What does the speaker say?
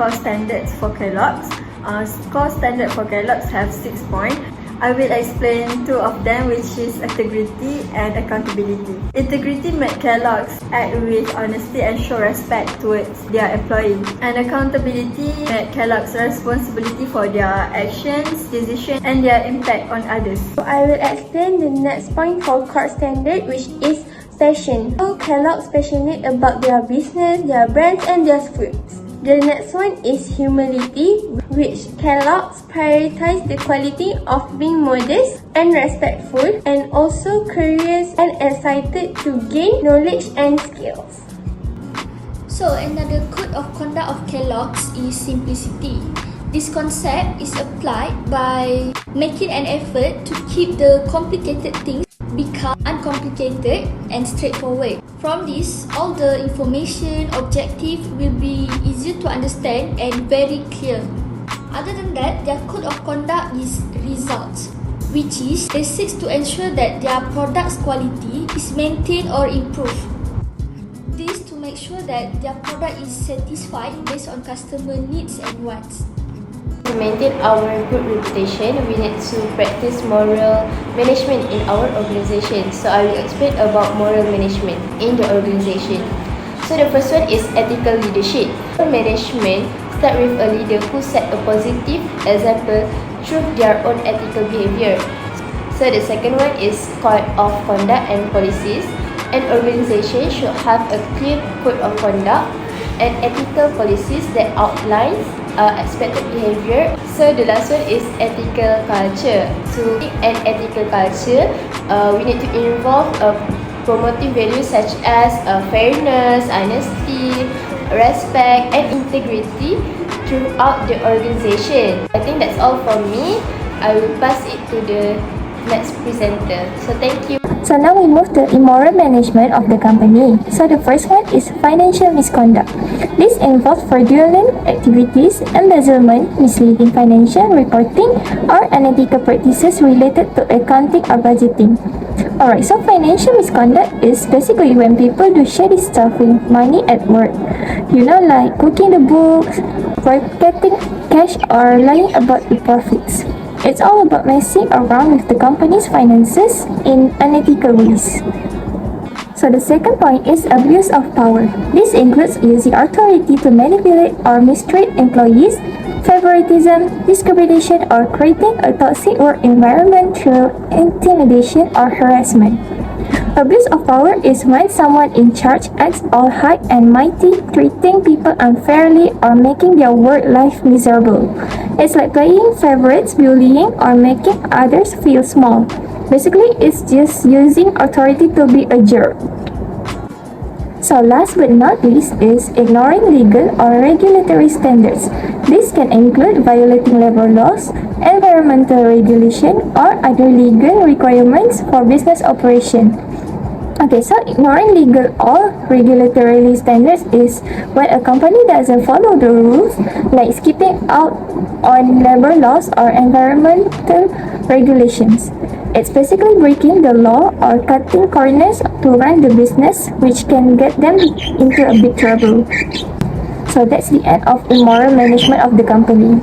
core standards for Kellogg's. Core standard for Kellogg's have 6 points. I will explain 2 of them, which is integrity and accountability. Integrity makes Kellogg's act with honesty and show respect towards their employees. And accountability makes Kellogg's responsibility for their actions, decisions, and their impact on others. So I will explain the next point for core standard, which is passion. So Kellogg's passionate about their business, their brands, and their foods. The next one is humility, which Kellogg's prioritize the quality of being modest and respectful, and also curious and excited to gain knowledge and skills. So another code of conduct of Kellogg's is simplicity. This concept is applied by making an effort to keep the complicated things become uncomplicated and straightforward. From this, all the information objective will be easier to understand and very clear. Other than that, their code of conduct is results, which is they seek to ensure that their product's quality is maintained or improved. This to make sure that their product is satisfied based on customer needs and wants. To maintain our good reputation, we need to practice moral management in our organization. So I will explain about moral management in the organization. So the first one is ethical leadership. Management start with a leader who set a positive example through their own ethical behavior. So the second one is code of conduct and policies. An organization should have a clear code of conduct and ethical policies that outlines expected behavior. So the last one is ethical culture. To make an ethical culture, we need to involve promoting values such as fairness, honesty, respect, and integrity throughout the organization. I think that's all from me. I will pass it to the next presenter. So thank you. So now we move to immoral management of the company. So the first one is financial misconduct. This involves fraudulent activities, embezzlement, misleading financial reporting, or unethical practices related to accounting or budgeting. Alright, so financial misconduct is basically when people do shady stuff with money at work. You know, like cooking the books, forgetting cash, or lying about the profits. It's all about messing around with the company's finances in unethical ways. So the second point is abuse of power. This includes using authority to manipulate or mistreat employees, favoritism, discrimination, or creating a toxic work environment through intimidation or harassment. Abuse of power is when someone in charge acts all high and mighty, treating people unfairly or making their work life miserable. It's like playing favorites, bullying, or making others feel small. Basically, it's just using authority to be a jerk. So last but not least is ignoring legal or regulatory standards. This can include violating labor laws, environmental regulation, or other legal requirements for business operation. Okay, so ignoring legal or regulatory standards is when a company doesn't follow the rules, like skipping out on labor laws or environmental regulations. It's basically breaking the law or cutting corners to run the business, which can get them into a big trouble. So that's the end of immoral management of the company.